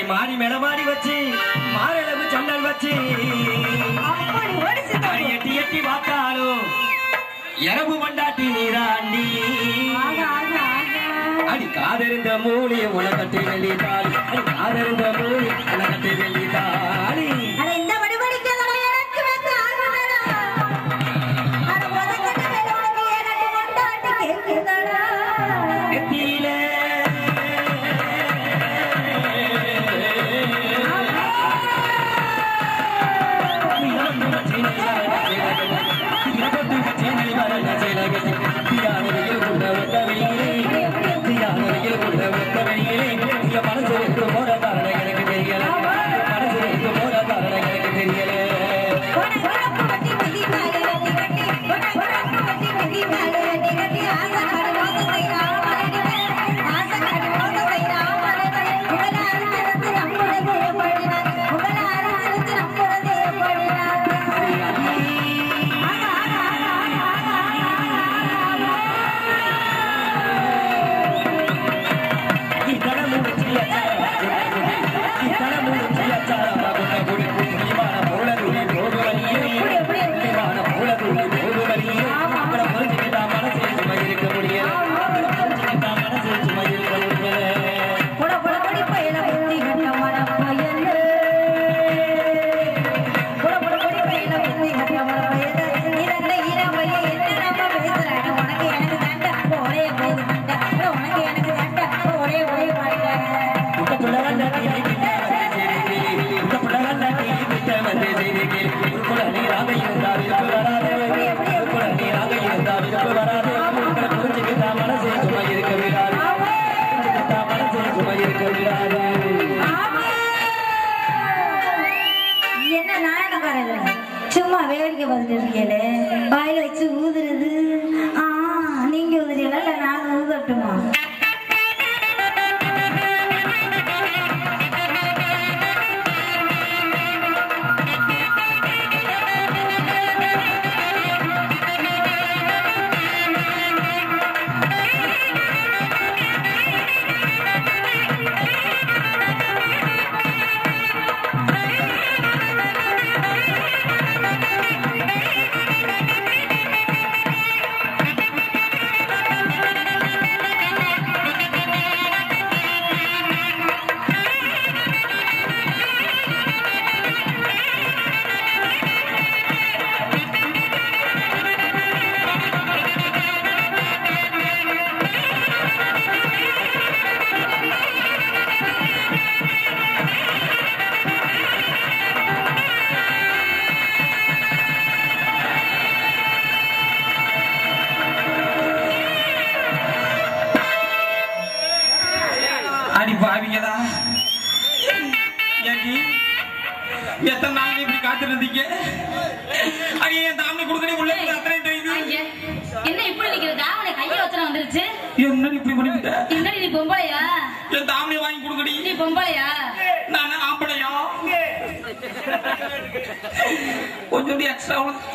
மாறி மேல மாறி வச்சு மாரளவு சொன்னல் வச்சு எட்டி எட்டி பார்த்தாலும் இரவு மண்டாட்டி நீராண்டி அடி காதறிந்த மூலிய உலகத்தை வெளித்தாள் காதறிந்த மூலிய உலகத்தை வெளித்தாளி சும்மா வேடிக்கை பார்த்துட்டு இருக்கீங்களே வாயில வச்சு ஊதுறது நீங்க ஊதுறீங்களா இல்ல நான் ஊதட்டுமா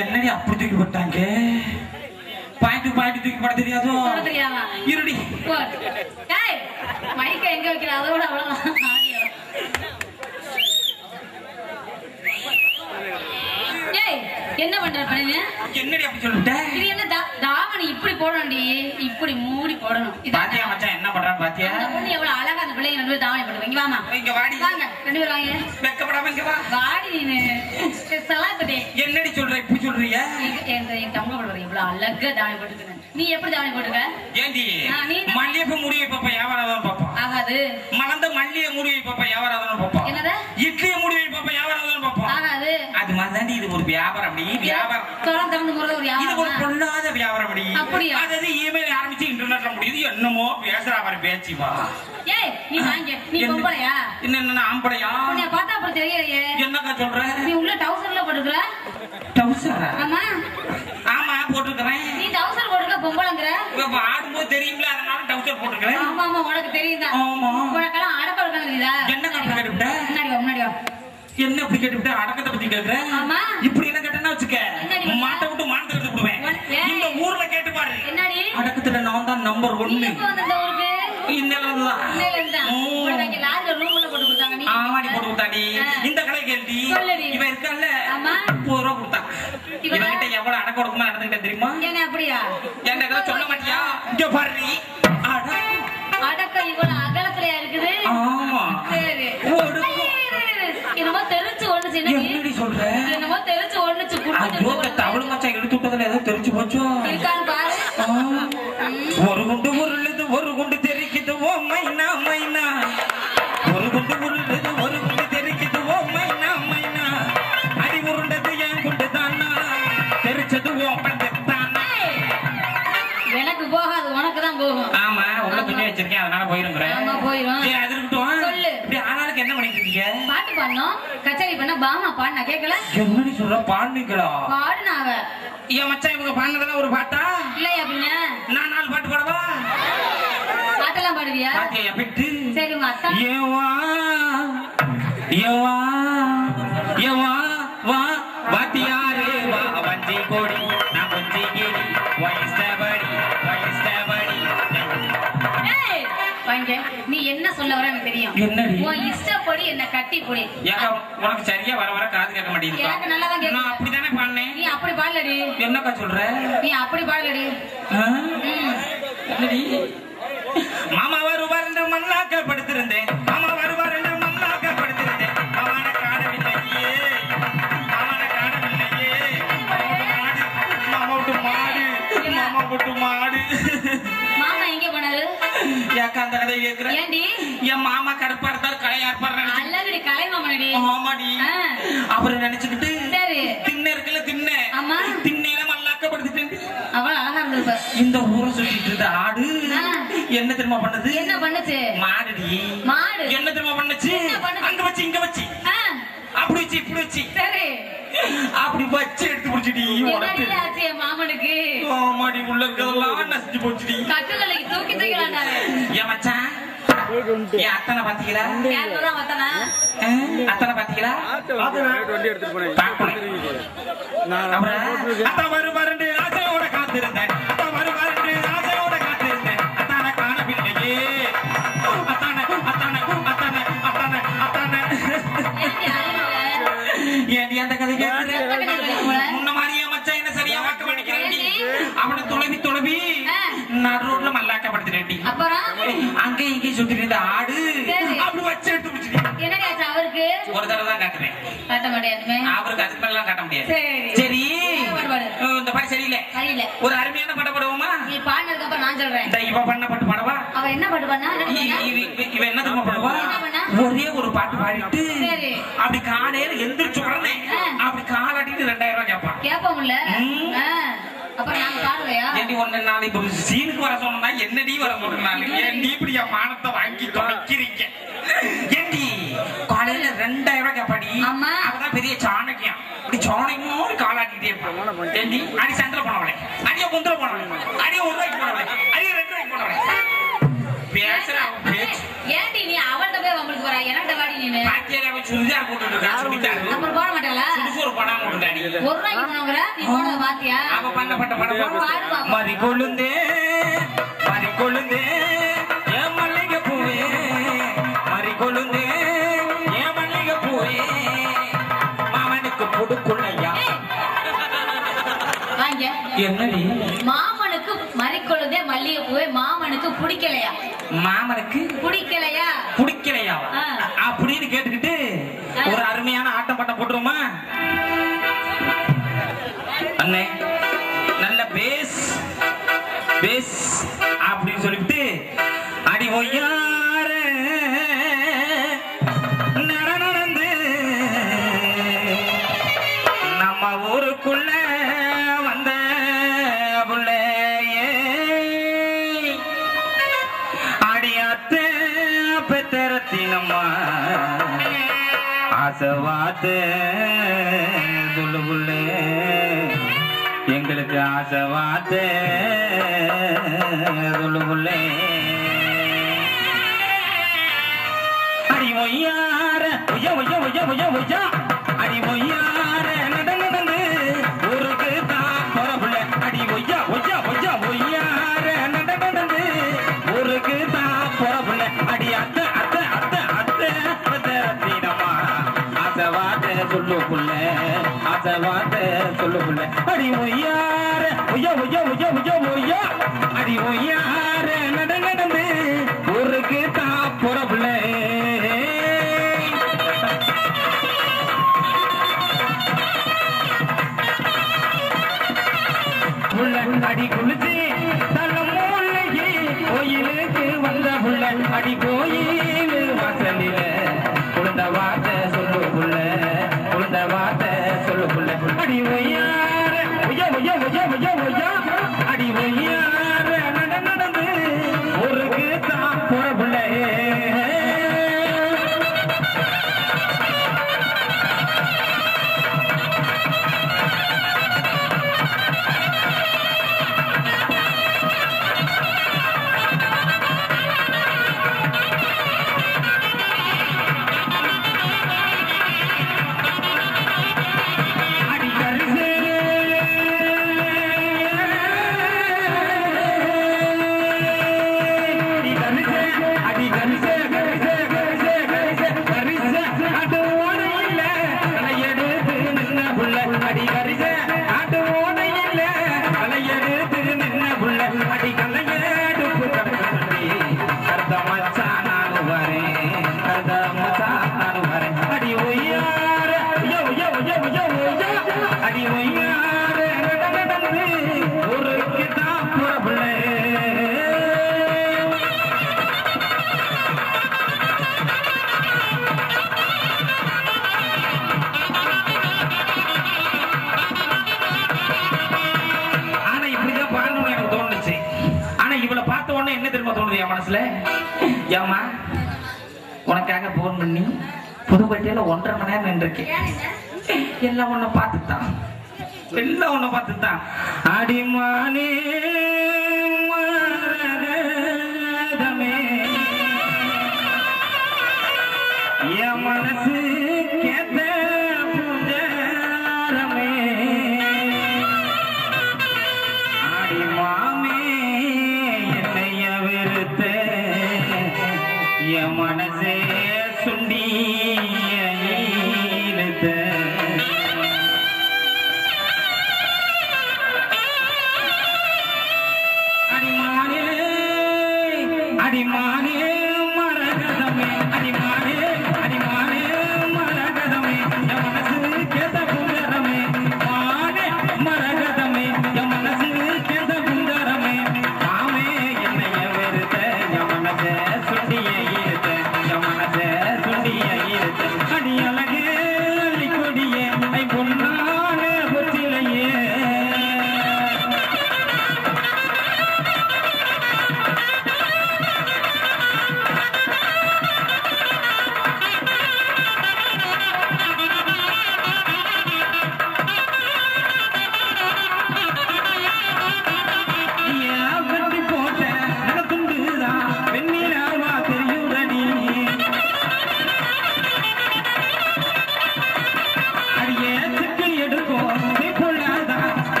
என்னடி அப்படி தூக்கி போட்டாங்க பாயிண்ட் பாயிண்ட் தூக்கி போட தெரியாதோ இருடி மைக்க எங்க வைக்கிற அதோட அவ்வளவுதான் என்ன பண்ற பையன் என்னடி அப்படி சொல்லிட்ட இது என்ன தாவணி இப்படி போடணும்டி இப்படி மூடி போடணும் பாத்தியா மச்சான் என்ன பண்றான்னு பாத்தியா அந்த பொண்ணு எவ்வளவு அழகா அந்த பிள்ளைங்க ரெண்டு பேரும் தாவணி போடுவாங்க வாமா இங்க வாடி வாங்க ரெண்டு பேரும் வாங்க வெக்கப்படாம இங்க வா வாடி நீ சலாக்கட்டே என்னடி சொல்ற இப்படி சொல்றிய என் தங்க போடுறீங்க இவ்வளவு அழகா தாவணி போட்டுக்க நீ எப்படி தாவணி போட்டுக்க ஏண்டி மல்லிகைப்பூ முடிவை பாப்பா வியாபாரம் பாப்பா ஆகாது மலர்ந்த மல்லிகை முடிவை பாப்பா வியாபாரம் பாப்பா என்னது இட்லி முடிவை பாப்பா வியாபாரம் பாப்பா ஆகாது அது மாதிரி தாண்டி இது ஒரு வியாபாரம் அப்படி வியாபாரம் தகுந்த முறை ஒரு இது ஒரு பொல்லாத வியாபாரம் அப்படி அப்படியா அதாவது இமெயில் ஆரம்பிச்சு இன்டர்நெட்ல முடியுது என்னமோ பேசுற மாதிரி பேச்சுவா ஏய் நீ வாங்க நீ பொம்பளையா என்ன ஆம்பளையா உன்னை பார்த்தா அப்படி தெரியலையே என்னக்கா சொல்ற நீ உள்ள டவுசர்ல போட்டுக்கற டவுசரா ஆமா ஆமா போட்டுக்கறேன் நீ டவுசர் போட்டுக்க பொம்பளைங்கற இப்ப ஆடும்போது தெரியும்ல அதனால டவுசர் போட்டுக்கறேன் ஆமா ஆமா உனக்கு தெரியுதா ஆமா உனக்கெல்லாம் அடக்க இருக்கீங்களா என்ன கட்ட கேட்டுட்ட முன்னாடி வா என்ன இப்படி கேட்டுட்ட அடக்கத்தை பத்தி கேக்குற ஆமா இப்படி என்ன கேட்டனா வச்சுக்க மாட்ட விட்டு மாட்ட எடுத்து விடுவேன் இந்த ஊர்ல கேட்டு பாரு என்னடி அடக்கத்துல நான் தான் நம்பர் 1 எப்போ வந்த ஊருக்கு இன்னலதான் இன்னலதான் உனக்கு லாட்ஜ் ரூம்ல போட்டு கொடுத்தாங்க நீ கொடுத்தாடி இந்த கலை கேள்வி இவன் இருக்கல்ல ஆமா 30 ரூபா கொடுத்தான் இவன்கிட்ட எவ்வளவு அடக்க கொடுக்குமா நடந்துகிட்டே தெரியுமா என்ன அப்படியா என்ன சொல்ல மாட்டியா இங்க பாரு அடக்க இவ்வளவு அகலத்திலயா இருக்குது ஆமா சரி என்னமோ தெரிஞ்சு ஒண்ணுச்சு என்னடி சொல்ற என்னமோ தெரிஞ்சு ஒண்ணுச்சு ஐயோ தவளு மச்சான் எடுத்து விட்டதுல ஏதோ தெரிஞ்சு போச்சோ இருக்கான்னு பாரு ஒரு குண்டு உருளுது ஒரு குண்டு தெரிக்குது ஓ மைனா மைனா ஒரு குண்டு உருளுது ஒரு குண்டு தெரிக்குது ஓ மைனா மைனா அடி உருண்டது என் குண்டு தானா தெரிச்சது ஓ பண்டு தானா எனக்கு போகாது உனக்கு தான் போகும் ஆமா உள்ள துணி வச்சிருக்கேன் அதனால போயிருங்கறேன் ஆமா போயிரும் சரி அது இருக்கட்டும் சொல்லு இப்படி ஆனாலுக்கு என்ன பண்ணிட்டு இருக்கீங்க பாட்டு பாடணும் கச்சேரி பண்ண பாமா பாடுனா கேட்கல என்னடி சொல்ற பாடுனீங்களா பாடுனாவ ஏன் மச்சான் இவங்க பாடுனதெல்லாம் ஒரு பாட்டா இல்லையா அப்படின்னா நான் 4 பாட்டு பாடவா பாட்டெல்லாம் பாடுவியா பாத்தியா பிட்டு சரி உங்க அத்தா ஏவா ஏவா ஏவா வா வாத்தியாரே வா வஞ்சி கோடி நான் கொஞ்சி கிரி வயஸ்தபடி ஏய் வாங்க நீ என்ன சொல்ல வர எனக்கு தெரியும் என்னடி உன் இஷ்டப்படி என்ன கட்டி போடி ஏங்க உனக்கு சரியா வர வர காது கேட்க மாட்டேங்குது எனக்கு நல்லா தான் கேக்குது நான் அப்படிதானே பாடுனேன் நீ அப்படி பாடலடி என்னக்கா சொல்ற நீ அப்படி பாடலடி என்னடி மாமா வருவார் என்று மண்ணாக்க படுத்திருந்தேன் மாமா வருவார் என்று மண்ணாக்க படுத்திருந்தேன் அவன காணவில்லையே மாமா விட்டு மாடு மாமா எங்க போனாரு ஏக்கா அந்த கதை கேக்குறேன் ஏண்டி என் மாமா கருப்பா இருந்தார் கலையா இருப்பாரு அல்லது கலை மாமனடி ஆமாடி அப்புறம் நினைச்சுக்கிட்டு சரி திண்ண இருக்குல்ல திண்ண ஆமா திண்ணையில மல்லாக்க படுத்துட்டேன் அவள் அழகா இருந்திருப்ப இந்த ஊரை சுத்திட்டு இருந்த ஆடு என்ன தெரியுமா பண்ணுது என்ன பண்ணுச்சு மாடுடி மாடு என்ன தெரியுமா பண்ணுச்சு அங்க வச்சு இங்க வச்சு அப்படி வச்சு இப்படி வச்சு சரி அப்படி வச்சு எடுத்து புடிச்சிடி ஆச்சு என் மாமனுக்கு மாடி உள்ள இருக்கிறதெல்லாம் நசிச்சு போச்சுடி கட்டுக்கலைக்கு தூக்கி தூக்கிலாண்டாரு ஏன் மச்சான் ஏன் அத்தனை பாத்தீங்களா யாருதான் வத்தனா அத்தனை பாத்தீங்களா அத்தனை வருவாரு ஆசையோட காத்திருந்தேன் அத்தனை வருவாரு ஆசையோட காத்திருந்தேன் அத்தான காணவில்லையே அத்தான அத்தான அத்தான அத்தான அத்தான ஏன்டி அந்த கதை கேட்கிறேன் முன்ன மாதிரியே மச்சான் என்ன சரியா வாக்க பண்ணிக்கிறேன் அவனை தொலைவி நடு ரோட்ல மல்லாக்க படுத்துறேன் அப்புறம் அங்க இங்க சுத்திட்டு இருந்த ஆடு அப்படி வச்சு எடுத்து முடிச்சு என்ன அவருக்கு ஒரு தடவை தான் காட்டுறேன் காட்ட மாட்டேன் அவருக்கு அதுக்கு மேலாம் காட்ட முடியாது சரி இந்த பாட்டு சரியில்லை ஒரு அருமையான பாட்டு பாடுவோமா நீ பாடினதுக்கு அப்புறம் நான் சொல்றேன் இவ பண்ண பாட்டு பாடவா அவ என்ன பாட்டு பண்ணா இவ என்ன தெரியுமா பாடுவா ஒரே ஒரு பாட்டு பாடிட்டு அப்படி காலையில எந்திரிச்சு உடனே அப்படி காலாட்டிட்டு 2000 ரூபாய் கேட்பாங்கல்ல அப்புறம் நாங்க பாடுவையா ஏண்டி ஒண்ணு நாள் இப்ப சீனுக்கு வர சொன்னா என்னடி வர சொல்றாங்க ஏண்டி இப்படி என் மானத்தை வாங்கி தொலைக்கிறீங்க ஏண்டி காலையில 2000 ரூபாய் கேப்பாடி அவதான் பெரிய சாணக்கியம் இப்படி சாணக்கியம் காலாட்டிட்டே இருப்பான் ஏண்டி அடி சந்திர போனவளே அடிய குந்திர போனவளே அடிய 1 ரூபாய்க்கு போனவளே அடிய 2 ரூபாய்க்கு போனவளே பேசுற ஏண்டி நீ அவள்கிட்ட போய் உங்களுக்கு வர என்னட்ட வாடி நீ பாத்தியாவே சுடிதார் போட்டுட்டு இருக்கா சுடிதார் அப்புறம் போட மாட்டாளா சுடிதார் போடாம போட்டுடாடி 1 ரூபாய்க்கு போனவங்கற நீ போனத பாத்தியா அவ பண்ண மரி கொழுந்தே ஏன் மல்லிகை பூவே மரி கொழுந்தே ஏன் மல்லிகை பூவே மாமனுக்கு புடுக்குள்ளையா வாங்க என்னடி மாமனுக்கு மரிக்கொழுந்தே மல்லிகை பூவே மாமனுக்கு பிடிக்கலையா மாமனுக்கு பிடிக்கலையா அப்படின்னு கேட்டுக்கிட்டு ஒரு அருமையான ஆட்டம் பாட்டம் போட்டுருமா அண்ணே நல்ல பேஸ் அப்படின்னு சொல்லிட்டு அடி ஒய்யார நடந்து நம்ம ஊருக்குள்ள வந்த புள்ளையே அடியாத்த பெத்தரத்தினம்மா ஆசவாத்த சொல்லு புள்ளே எங்களுக்கு ஆசவாத்த சொல்லு புள்ளே அடி ஒய்யார ஒய்யா அடி ஒய்யார நடந்து ஊருக்கு தான் போற புள்ள அடி ஒய்யா ஒய்யார நடந்து ஊருக்கு தான் போற புள்ள அடி அத்தை பெத்தரத்தினம்மா ஆசை வார்த்தை சொல்லு புள்ள ஆசை வார்த்தை சொல்லு புள்ள அடி ஒய்யார ஒய்யா ஒய்யா ஒய்யா ஒய்யா ஒய்யா அடி ஒய்யார நடந்து ஊருக்கு தான் போற புள்ள அடி குளிச்சு தலமூலையே கோயிலுக்கு வந்த புள்ள அடி கோயில் வாசலில குழந்த வார்த்தை சொல்லு புள்ள குழந்த வார்த்தை சொல்லு புள்ள அடி ஒய்யார ஒய்யா ஒய்யா ஒய்யா ஒய்யா ஒய்யா அடி ஒய்யார நடந்து ஊருக்கு தான் போற புள்ள மனசுல ஏமா உனக்காக போன் பண்ணி புதுப்பேட்டையில 1.5 மணி நேரம் நின்றுருக்கேன் எல்லாம் உன்னை பார்த்துதான் எல்லாம் உன்னை பார்த்துதான் அடிமானே மரகதமே என் மனசு கேட்ட பூஜரமே அடிமாமே என் மனசே சுண்டி அடிமானே அடிமானே மரகதமே அடிமானே அடிமானே மரகதமே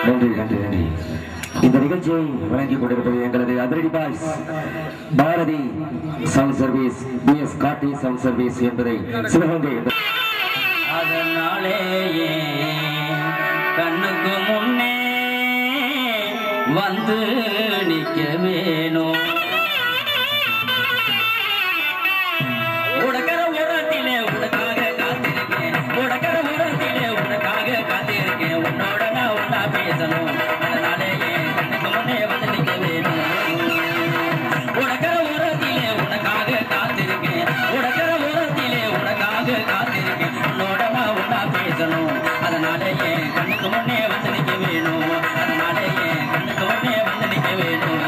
நன்றி நன்றி நன்றி. இந்த நிகழ்ச்சியை வழங்கிக் கொண்டிருப்பது எங்களது அதிரடி boys Bharathi sound service, PS Karthi sound service என்பதை சிவகங்கை. அதனாலே கண்ணுக்கு முன்னே வந்து நிக்க வேணும். உடக்கிற உரத்திலே உனக்காக காத்திருக்கேன், உடக்கிற உரத்திலே உனக்காக காத்திருக்கேன். உன்னோட நான் ஒன்னா பேசணும். அதனாலே கண்ணுக்கு முன்னே வந்து நிக்க வேணும். உடக்கிற உரத்திலே உனக்காக காத்திருக்கேன், உடக்கிற உரத்திலே உனக்காக காத்திருக்கேன். உன்னோட நான் ஒன்னா பேசணும். அதனாலே கண்ணுக்கு முன்னே வந்து நிக்க வேணும். அதனாலே கண்ணுக்கு முன்னே வந்து நிக்க வேணும்.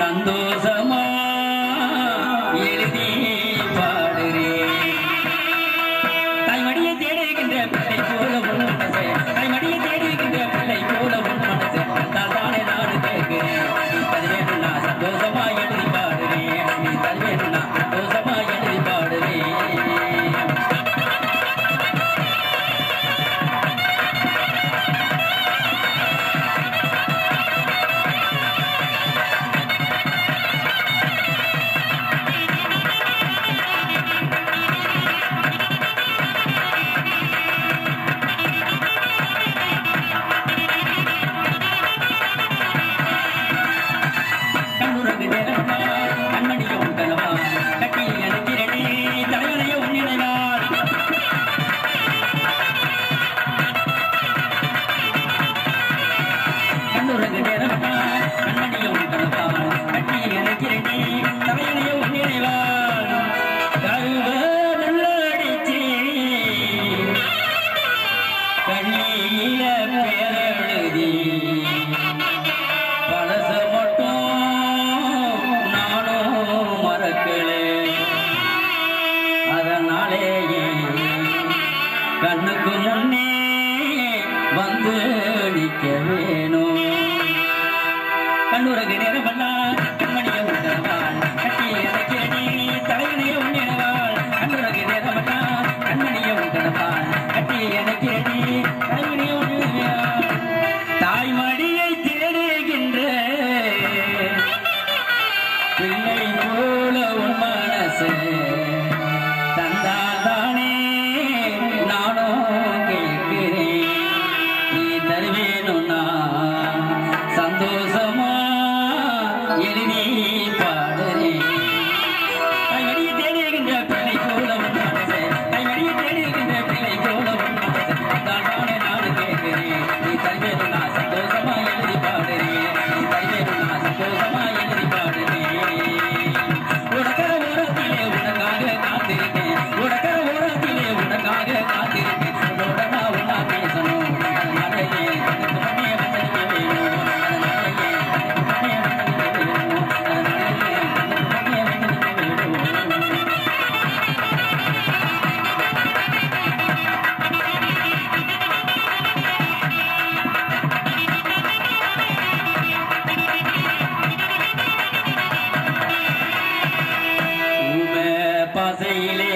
சந்தோஷமா எழுதி பாடுறேன். தாய்மடியை தேடுகின்ற பிள்ளை போல உன் மனசே, தாய்மடியை தேடுகின்ற பிள்ளை போல உன் மனசே, தானே நான் கேட்கிறேன். நீ தருவேன் நான் சந்தோஷமா எழுதி பாடுறேன். நீ தருவேன் நான் சந்தோஷமா எழுதி பாடுறேன். கண்ணுக்கு முன்னே வந்து நிக்க வேணும். கண்ணுறகு நேரமல்லால் கண்மணிய உண்டவாள் கட்டி எனக்கேடி தலைவனைய உண்ணினவாள். கண்ணுறகு நேரமல்லால் கண்மணிய உண்டவாள் கட்டி எனக்கேடி தலைவனைய உண்ணினவாள். தாய்மடியை தேடுகின்ற பிள்ளை போல உன் மனசு தந்தால் தானே நானும் கேட்கிறேன். நீ தருவேணும்னா சந்தோஷமா எழுதி பாடுறேன். தாய்மடியை தேடுகின்ற பிள்ளை போல உன் மனசு, தாய்மடியை தேடுகின்ற பிள்ளை போல உன் மனசு தந்தால் தானே நானும் கேட்கிறேன். நீ தருவேணும்னா சந்தோஷமா எழுதி பாடுறேன். நீ தருவேணும்னா சந்தோஷமா எழுதி பாடுறேன். உனக்கர ஓரத்திலே உனக்காக காத்திருக்கேன், உனக்கர ஓரத்திலே உனக்காக காத்திருக்கேன். உன்னோட நான் ஒன்னா பேசணும். அதனாலேயே கண்ணுக்கு முன்னே வந்து நிக்க வேணும். அதனாலேயே கண்ணுக்கு முன்னே வந்து நிக்க வேணும். அதனாலேயே கண்ணுக்கு முன்னே வந்து நிக்க வேணும். பாசையிலே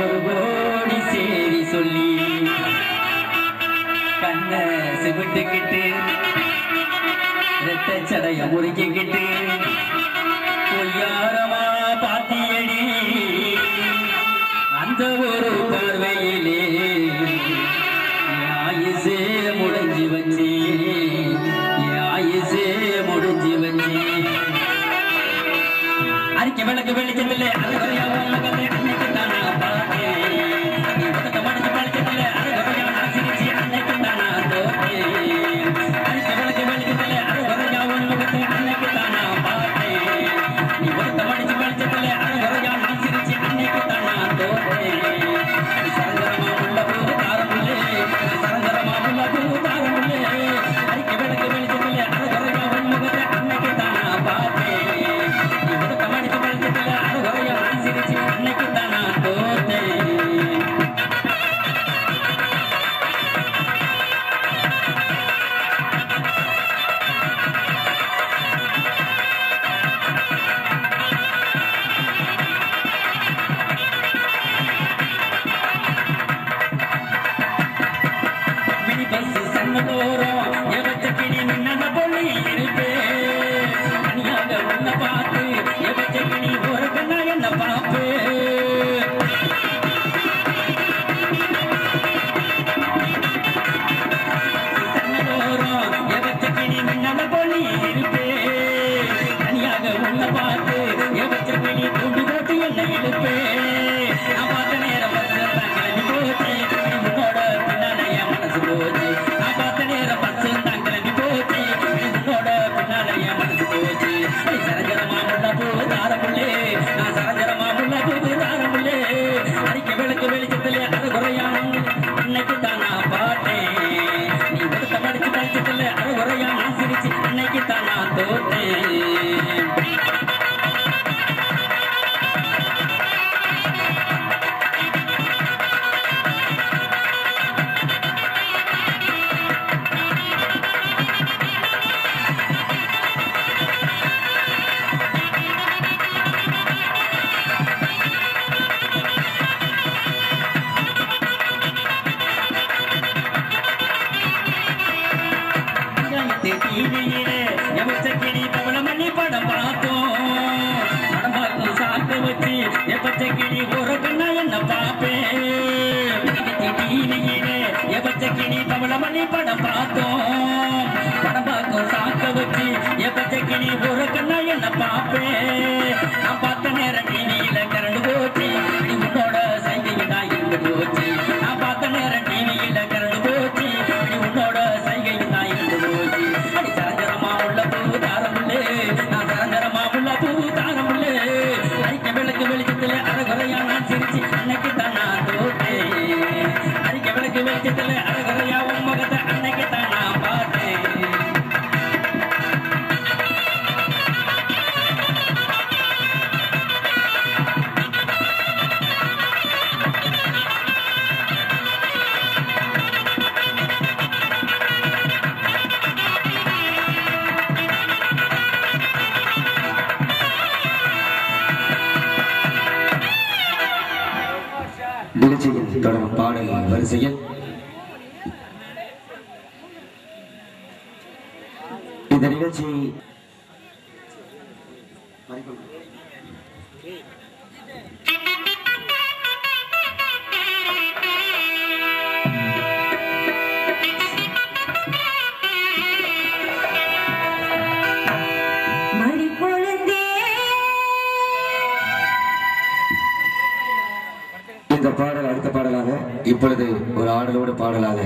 ஒரு கோடி சேரி சொல்லி கண்ண சிவிட்டுக்கிட்டு ரெட்ட சடைய முறுக்கிக்கிட்டு பொய்யாரமா பாத்தியடி அந்த ஒரு பார்வையிலே ஆயுசே முடிஞ்சு வச்சி, ஆயுசே முடிஞ்சு வச்சி. விளக்கு வெளிச்சத்திலே அரைகுறையா முகத்தை அன்னைக்கு தானா பார்த்தேன் நீ உதட்ட மடிச்சு பழிச்சதில்ல அரைகுறையா நான் சிரிச்சு அன்னைக்கு தானா தோற்றேன் அரிக்க விளக்கு வெளிச்சத்திலே அரைகுறையா முகத்தை அன்னைக்கு தானா பார்த்தேன் நீ உதட்ட மடிச்சு பழிச்சதில்ல அரைகுறையா நான் சிரிச்சு அன்னைக்கு தானா தோற்றேன் சரஞ்சரமா உள்ள போது தாரமுள்ளே சரஞ்சரமா உள்ள போது தாரமுள்ளே அரிக்க விளக்கு வெளிச்சத்திலே அரைகுறையா முகத்தை அன்னைக்கு தானா பார்த்தேன் நீ உதட்ட மடிச்சு பழிச்சதில்ல அரைகுறையா நான் சிரிச்சு அன்னைக்கு தானா தோற்றேன் நிகழ்ச்சியில் தொடரும் பாடல் வரிசையில் இந்த நிகழ்ச்சி இந்த பாடல் அடுத்த பாடலாக இப்பொழுது ஒரு ஆடலோடு பாடலாக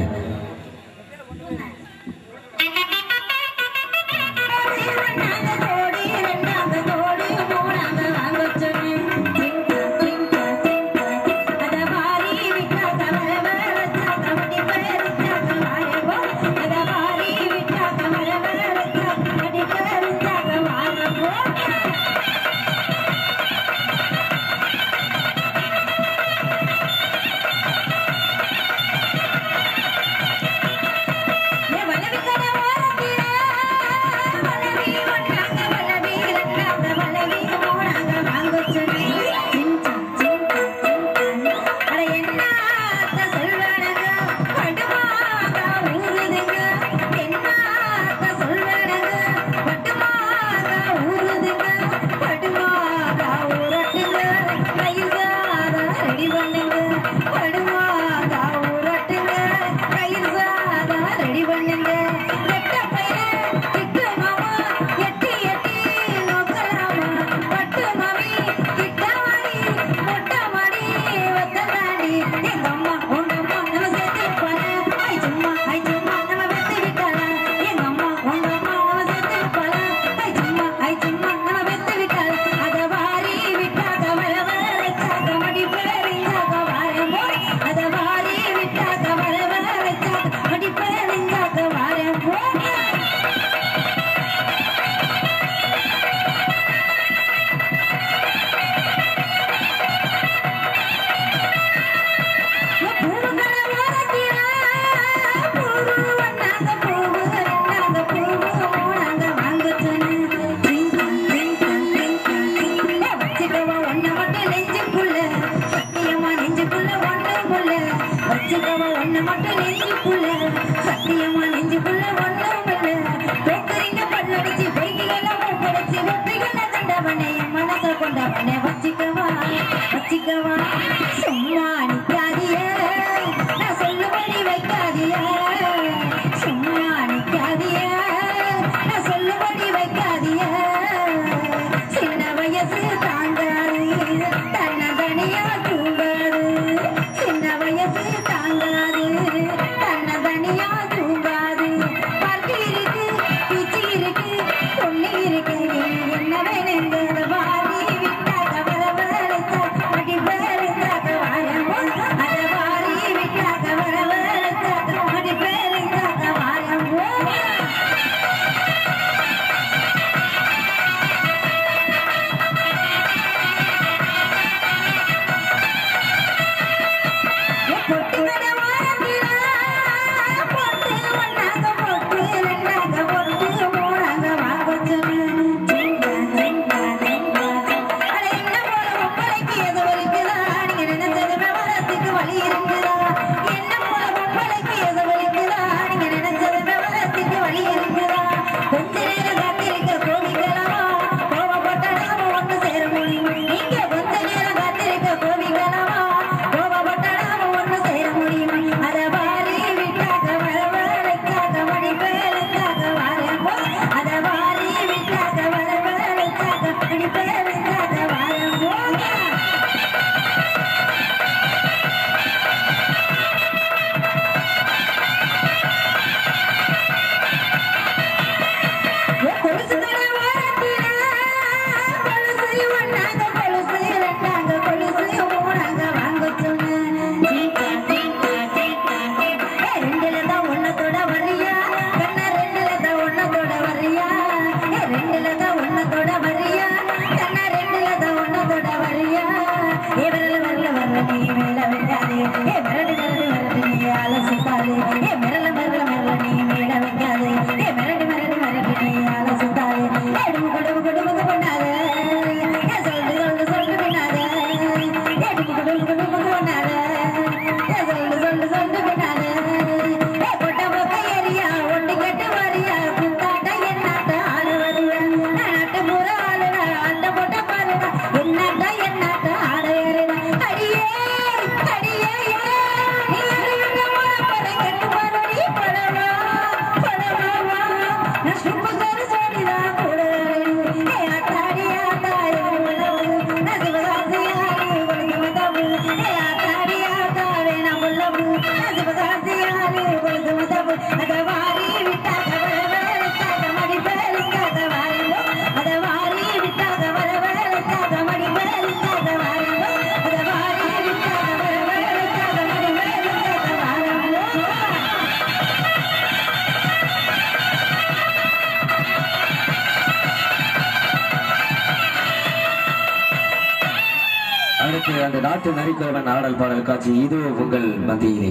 அடுத்து அந்த நாட்டு நரிக்குறவன் ஆடல் பாடல் காட்சி இது உங்கள் மத்தியிலே.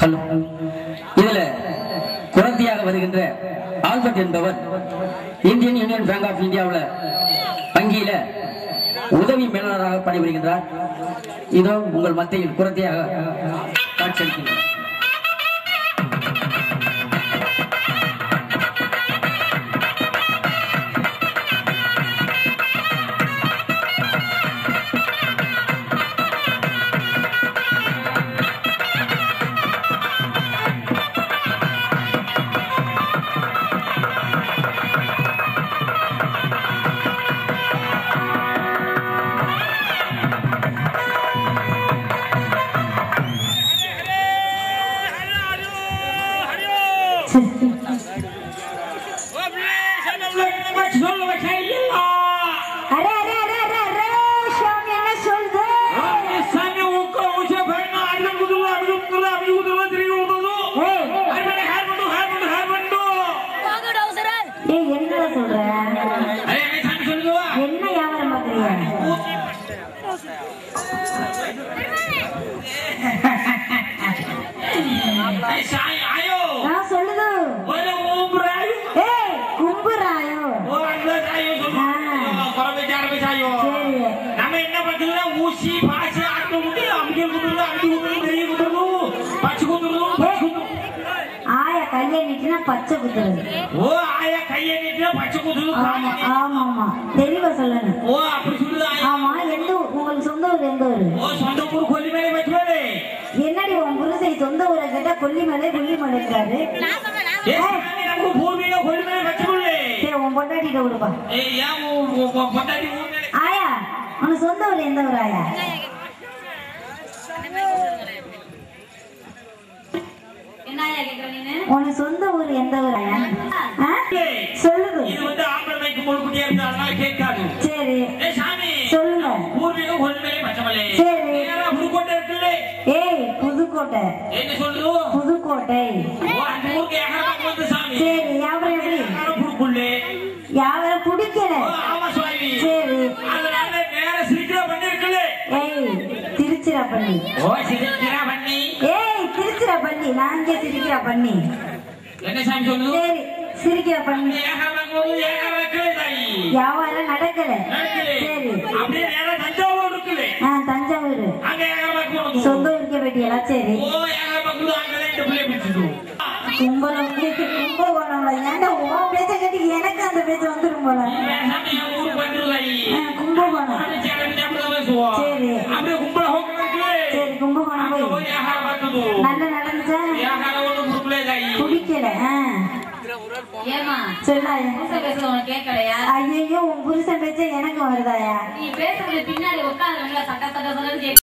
ஹலோ, இதுல குழந்தையாக வருகின்ற ஆல்பர்ட் என்பவர் இந்தியன் யூனியன் பேங்க் ஆஃப் இந்தியாவுல வங்கியில உதவி மேலாளராக பணிபுரிகின்றார். இதோ உங்கள் மத்தியில் குழந்தையாக காட்சியளிக்கின்றார். பச்சை குத்துறது. ஓ ஆயா கையை நீட்டினா பச்சை குத்துறது. ஆமா ஆமா தெளிவா சொல்லணும். ஓ அப்படி சொல்லுது. ஆமா. எந்த உங்களுக்கு சொந்த ஊர் எந்த ஊரு? ஓ சொந்த ஊர் கொல்லிமலை வச்சுவாரு. என்னடி உன் புருஷை சொந்த ஊரை கேட்டா கொல்லிமலை இருக்காரு. நம்ம பூமியில கொல்லிமலை வச்சுக்கொள்ளு. சரி உன் பொண்டாட்டிட்ட விடுப்பா. பொண்டாட்டி ஆயா உனக்கு சொந்த ஊர் எந்த ஊர் ஆயா? உனக்கு சொந்த ஊர் எந்த ஊர் ஆயா? சொல்லுது. இது வந்து ஆம்பளை மைக்கு முழுக்குட்டியா இருந்தா அதனால கேட்காது. சரி சாமி சொல்லுங்க. பூர்வீகம் கொல்லிமலை பச்சமலை. சரி புதுக்கோட்டை இருக்குல்ல? ஏய் புதுக்கோட்டை. என்ன சொல்லுது? புதுக்கோட்டை. அந்த ஊருக்கு யாரும் வந்து சாமி. சரி யாவரம் எப்படி? புடுக்குள்ளே யாவரம் பிடிக்கல. ஆமா சுவாமி. சரி அதனால நேர சீக்கிரம் பண்ணி இருக்குல்ல? ஏய் திருச்சிராப்பள்ளி. ஓ திருச்சிராப்பள்ளி. ஏய் திருச்சிராப்பள்ளி. நான் இங்கே திருச்சிராப்பள்ளி. என்ன சாமி சொல்லுது? சரி சிரிக்கிறப்பள்ளி. வியாபாரம் நடக்கல. சரி அப்படியே நேரா தஞ்சாவூர் இருக்குல்ல? தஞ்சாவூர். அங்க சொந்த ஊருக்கே போயிட்டீங்களா? சரி கும்பலம் கும்பகோணம்ல. ஏன்டா உன் பேச்ச கேட்டு எனக்கு அந்த பேச்சு வந்துடும் போல. கும்பகோணம். சரி சரி கும்பகோணம் போய் நல்லா நடந்துச்சா? குடிக்கல. ஐயோ உன் புருஷன் பேச்ச எனக்கு வருதாயா? நீ பேசுறது பின்னாடி உட்காந்து சட்ட சட்ட